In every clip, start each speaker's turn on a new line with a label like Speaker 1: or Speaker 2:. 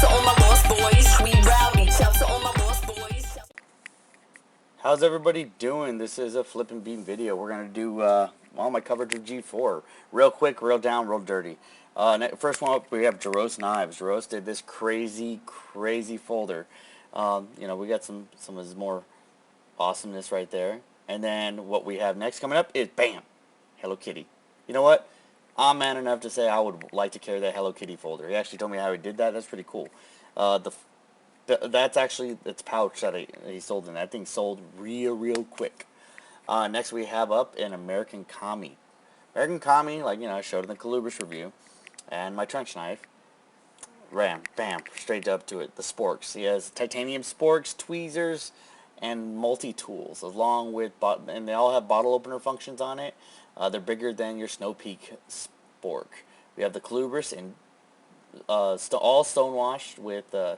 Speaker 1: to all my lost boys. We rowdy. Shout to all my lost boys.
Speaker 2: How's everybody doing? This is a FlipinBean video. We're going to do all my coverage of G4. Real quick, real down, real dirty. First one up, we have Garretson knives. Garretson did this crazy folder. You know, we got some of his more awesomeness right there. And then what we have next coming up is, bam, Hello Kitty. You know what? I'm man enough to say I would like to carry that Hello Kitty folder. He actually told me how he did that. That's pretty cool. That's actually its pouch that he sold in. That thing sold real quick. Next we have up an American Kami. American Kami, like, you know, I showed in the Calubris review. And my trench knife. Ram, bam, straight up to it. The sporks. He has titanium sporks, tweezers, and multi-tools, along with, and they all have bottle opener functions on it. They're bigger than your Snow Peak spork. We have the Calubris in all stonewashed with the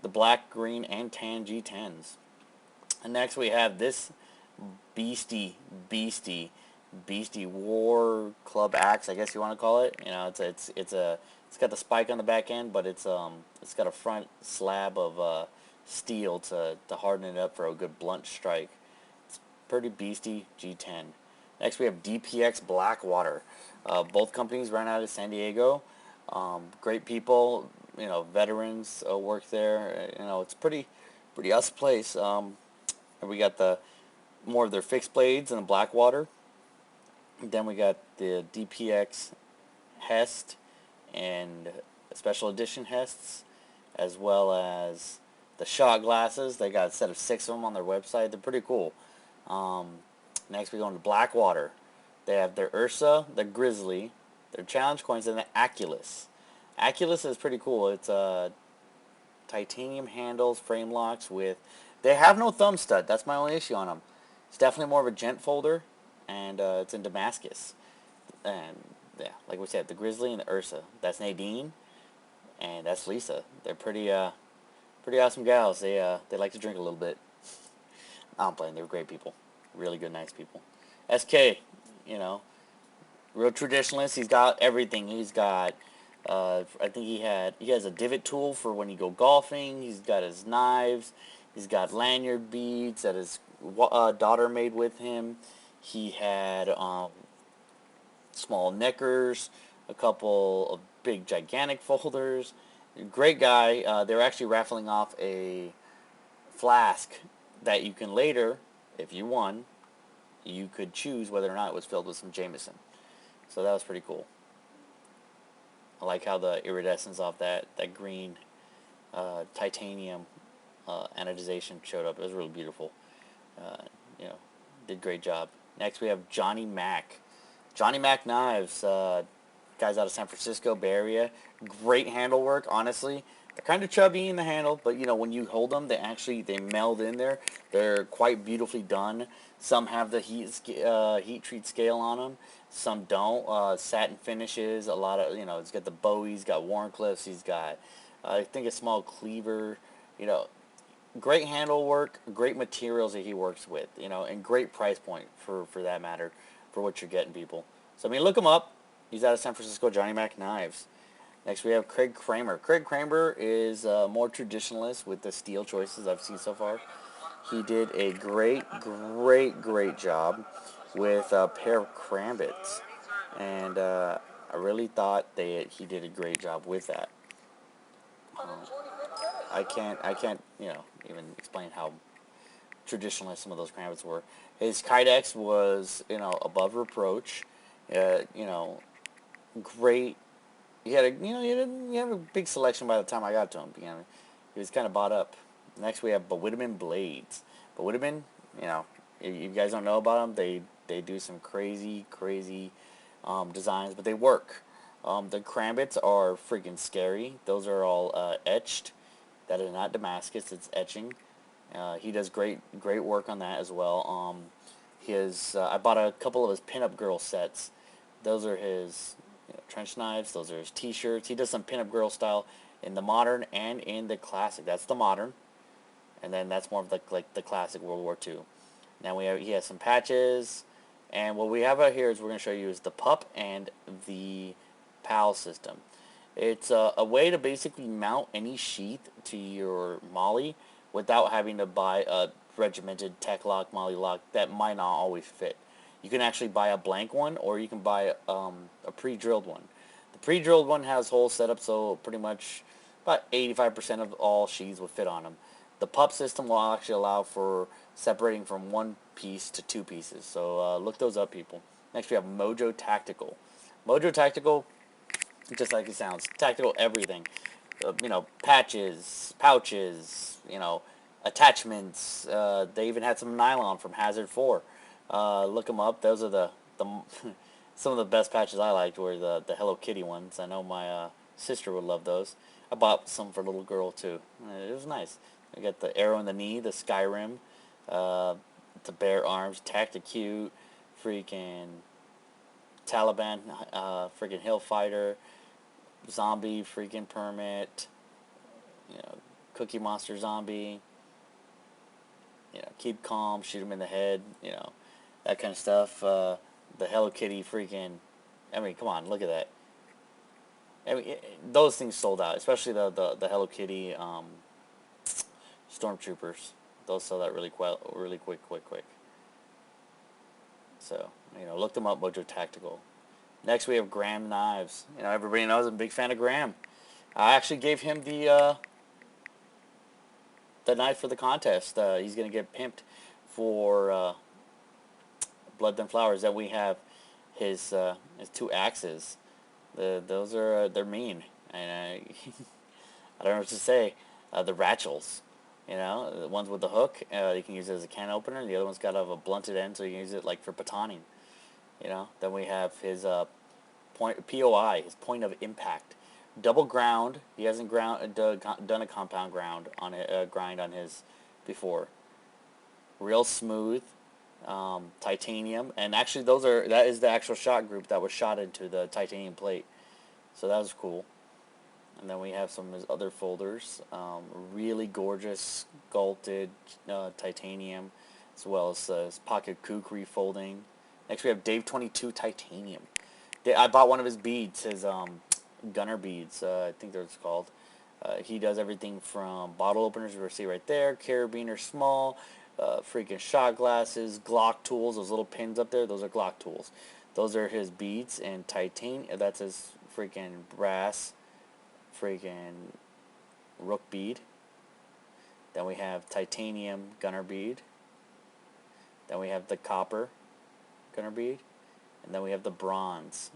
Speaker 2: black, green, and tan G10s. And next we have this beastie war club axe, I guess you want to call it. You know, it's got the spike on the back end, but it's got a front slab of steel to harden it up for a good blunt strike. It's pretty beastie G10. Next we have DPX Black Water. Both companies ran out of San Diego. Great people, you know, veterans work there. You know, it's pretty awesome place. And we got more of their fixed blades in the black water. Then we got the DPX Hest and special edition Hests, as well as the shot glasses. They got a set of 6 of them on their website. They're pretty cool. Next we go into Blackwater. They have their Ursa, their Grizzly, their Challenge Coins, and the Aculus. Aculus is pretty cool. It's titanium handles, frame locks with... They have no thumb stud. That's my only issue on them. It's definitely more of a gent folder, and it's in Damascus. And yeah, like we said, the Grizzly and the Ursa. That's Nadine, and that's Lisa. They're pretty awesome gals. They like to drink a little bit. I'm playing. They're great people. Really good, nice people. SK, you know, real traditionalist. He's got everything. He's got, I think he has a divot tool for when you go golfing. He's got his knives. He's got lanyard beads that his daughter made with him. He had small neckers, a couple of big gigantic folders. Great guy. They're actually raffling off a flask that you can later, if you won, you could choose whether or not it was filled with some Jameson. So that was pretty cool. I like how the iridescence off that green titanium anodization showed up. It was really beautiful. You know, did a great job. Next we have Johnny Mac. Johnny Mac knives. Guys out of San Francisco Bay Area. Great handle work, honestly. They're kind of chubby in the handle, but you know, when you hold them, they meld in there. They're quite beautifully done. Some have the heat treat scale on them. Some don't. Satin finishes. A lot of, you know, it's got the Bowie. He's got Warncliffs. He's got, I think, a small cleaver. You know, great handle work. Great materials that he works with. You know, and great price point for that matter, for what you're getting, people. So I mean, look him up. He's out of San Francisco. Johnny Mac Knives. Next we have Craig Kramer. Craig Kramer is more traditionalist with the steel choices I've seen so far. He did a great job with a pair of karambits, and I really thought he did a great job with that. I can't you know, even explain how traditionalist some of those karambits were. His Kydex was, you know, above reproach. You know, great. He had a big selection by the time I got to him. You know, he was kind of bought up. Next we have Whitman blades. Whitman, you know, if you guys don't know about them, they do some crazy designs, but they work. The karambits are freaking scary. Those are all etched. That is not Damascus. It's etching. He does great work on that as well. I bought a couple of his pinup girl sets. Those are his, you know, trench knives. Those are his T-shirts. He does some pinup girl style in the modern and in the classic. That's the modern, and then that's more of the classic World War II. Now he has some patches, and what we have out here is we're going to show you is the pup and the PAL system. It's a way to basically mount any sheath to your molly without having to buy a regimented tech lock, molly lock that might not always fit. You can actually buy a blank one, or you can buy a pre-drilled one. The pre-drilled one has holes set up, so pretty much about 85% of all sheaths will fit on them. The pup system will actually allow for separating from one piece to two pieces. So look those up, people. Next we have Mojo Tactical. Mojo Tactical, just like it sounds, tactical everything. Patches, pouches, attachments. They even had some nylon from Hazard 4. Look them up. Those are the some of the best patches I liked were the Hello Kitty ones. I know my sister would love those. I bought some for little girl too. It was nice. I got the arrow in the knee, the Skyrim, the bare arms, Tacticute, freaking Taliban, freaking Hillfighter, zombie, freaking permit, Cookie Monster zombie, keep calm, shoot him in the head, that kind of stuff. The Hello Kitty freaking, I mean, come on, look at that. I mean, those things sold out, especially the Hello Kitty Stormtroopers. Those sold out really quick. So, look them up, Mojo Tactical. Next we have Graham Knives. Everybody knows I'm a big fan of Graham. I actually gave him the knife for the contest. He's gonna get pimped for Blood Than Flowers. That we have his two axes. Those are they're mean, and I don't know what to say. The Ratchels, the ones with the hook, you can use it as a can opener. The other one's got a blunted end, so you can use it like for batoning. Then we have his POI, his point of impact. Double ground. He hasn't done a compound ground on grind on his before. Real smooth, titanium, and actually that is the actual shot group that was shot into the titanium plate. So that was cool. And then we have some of his other folders. Really gorgeous sculpted titanium, as well as his pocket kukri folding. Next we have Dave 22 titanium. I bought one of his beads, his gunner beads, I think that's called. He does everything from bottle openers, you see right there, carabiner small, freaking shot glasses, Glock tools, those little pins up there, those are Glock tools. Those are his beads, and titanium, that's his freaking brass, freaking rook bead. Then we have titanium gunner bead. Then we have the copper gunner bead. And then we have the bronze.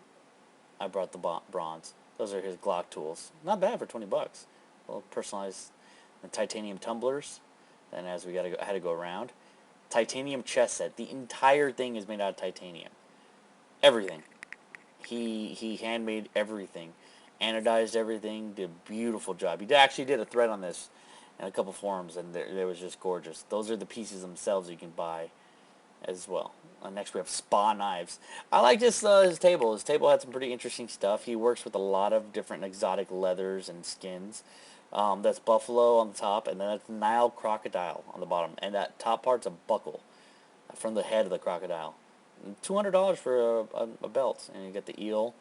Speaker 2: I brought the bronze. Those are his Glock tools. Not bad for 20 bucks. Well, personalized the titanium tumblers. Then as we had to go around. Titanium chess set. The entire thing is made out of titanium. Everything. He handmade everything. Anodized everything. Did a beautiful job. He actually did a thread on this in a couple forums, and it was just gorgeous. Those are the pieces themselves you can buy as well. Next we have Spa Knives. I like his table. His table had some pretty interesting stuff. He works with a lot of different exotic leathers and skins. That's buffalo on the top, and then that's Nile crocodile on the bottom. And that top part's a buckle from the head of the crocodile. $200 for a belt. And you get the eel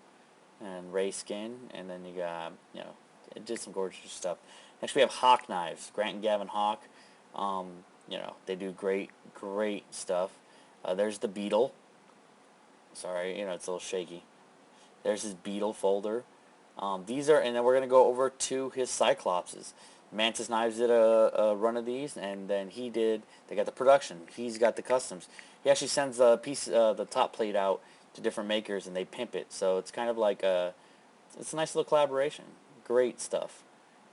Speaker 2: and ray skin, and then you got, it did some gorgeous stuff. Next we have Hawk Knives. Grant and Gavin Hawk. They do great stuff. There's the beetle. Sorry, it's a little shaky. There's his beetle folder. These are, and then we're going to go over to his Cyclopses. Mantis Knives did a run of these, and then they got the production. He's got the customs. He actually sends the the top plate out to different makers, and they pimp it. So it's kind of like it's a nice little collaboration. Great stuff.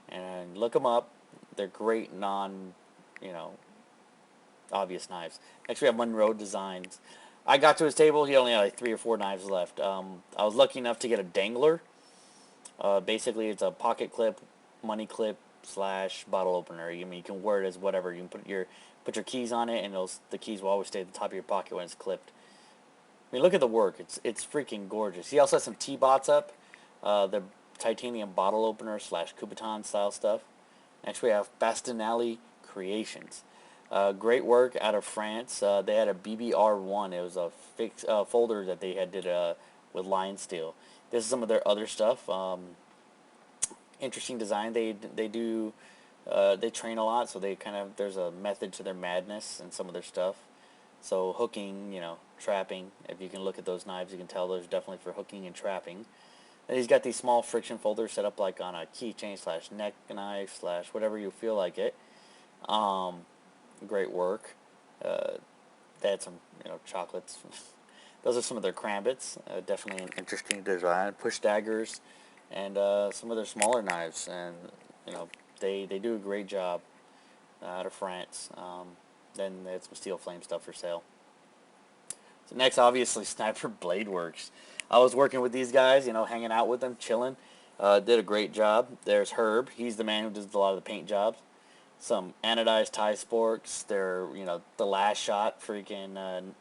Speaker 2: And look them up. They're great obvious knives. Next we have Monroe Designs. I got to his table. He only had like 3 or 4 knives left. I was lucky enough to get a dangler. Basically, it's a pocket clip, money clip / bottle opener. I mean, you can wear it as whatever. You can put your keys on it, and the keys will always stay at the top of your pocket when it's clipped. I mean, look at the work. It's freaking gorgeous. He also has some T-bots up. The titanium bottle opener / Kubotan style stuff. Next we have Bastinelli Creations. Great work out of France. They had a BBR1. It was a fixed folder that they did with lion steel. This is some of their other stuff. interesting design. They train a lot, so there's a method to their madness and some of their stuff. So hooking, trapping. If you can look at those knives, you can tell those definitely for hooking and trapping. And he's got these small friction folders set up like on a keychain / neck knife / whatever you feel like it. Great work. They had some, chocolates. Those are some of their karambits. Definitely an interesting design. Push daggers, and some of their smaller knives. And they do a great job out of France. Then they had some steel flame stuff for sale. So next, obviously, Sniper Blade Works. I was working with these guys, hanging out with them, chilling. Did a great job. There's Herb. He's the man who does a lot of the paint jobs. Some anodized tie sporks. They're, the last shot freaking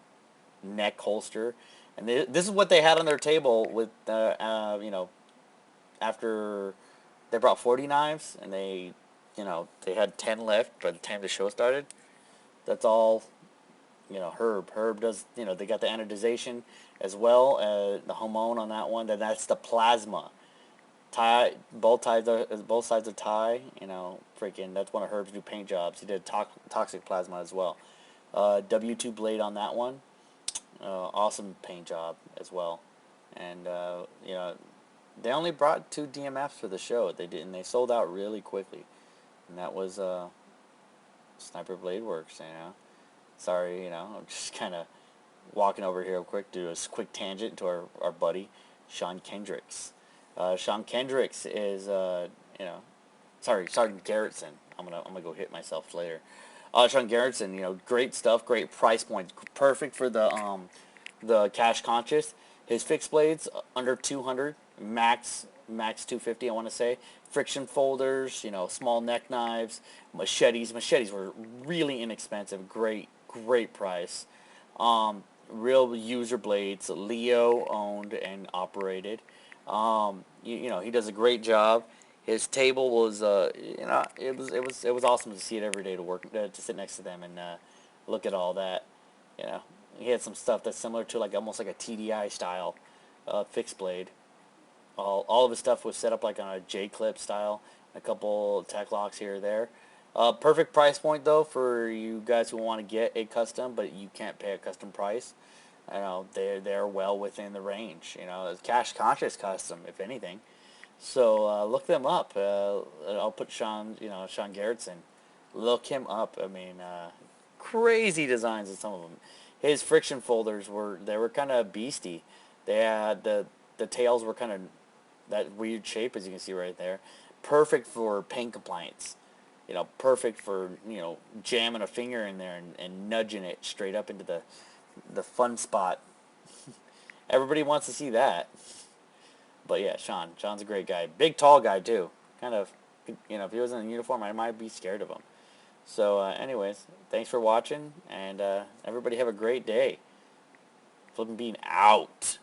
Speaker 2: neck holster. And this is what they had on their table with, after they brought 40 knives, and they had 10 left by the time the show started. That's all, Herb. Herb does, they got the anodization as well, the Homon on that one. Then that's the plasma. Tie, both sides of tie, freaking, that's one of Herb's new paint jobs. He did toxic plasma as well. W2 blade on that one. Awesome paint job as well. And, they only brought 2 DMFs for the show. They did, and they sold out really quickly. And that was Sniper Blade Works. Sorry, I'm just kind of walking over here real quick, do a quick tangent to our buddy Sean Kendricks. Sean Kendricks is Sergeant Garretson. I'm gonna go hit myself later. Sean Garretson, great stuff, great price points, perfect for the cash conscious. His fixed blades under 200, max 250, I want to say. Friction folders, small neck knives, machetes. Machetes were really inexpensive, great price. Real user blades, Leo owned and operated. He does a great job. His table was, it was awesome to see it every day to sit next to them and look at all that. He had some stuff that's similar to almost like a TDI style fixed blade. All of his stuff was set up like on a J-clip style, a couple tack locks here or there. Perfect price point though for you guys who want to get a custom, but you can't pay a custom price. They're well within the range. It's cash conscious custom, if anything. So look them up. I'll put Sean Garretson. Look him up. I mean, crazy designs in some of them. His friction folders were kind of beastie. They had the tails were kind of that weird shape, as you can see right there. Perfect for paint compliance. Perfect for jamming a finger in there and nudging it straight up into the fun spot. Everybody wants to see that. But yeah, Sean's a great guy. Big, tall guy too. Kind of, if he wasn't in uniform, I might be scared of him. So, anyways, thanks for watching, and everybody have a great day. FlipinBean out.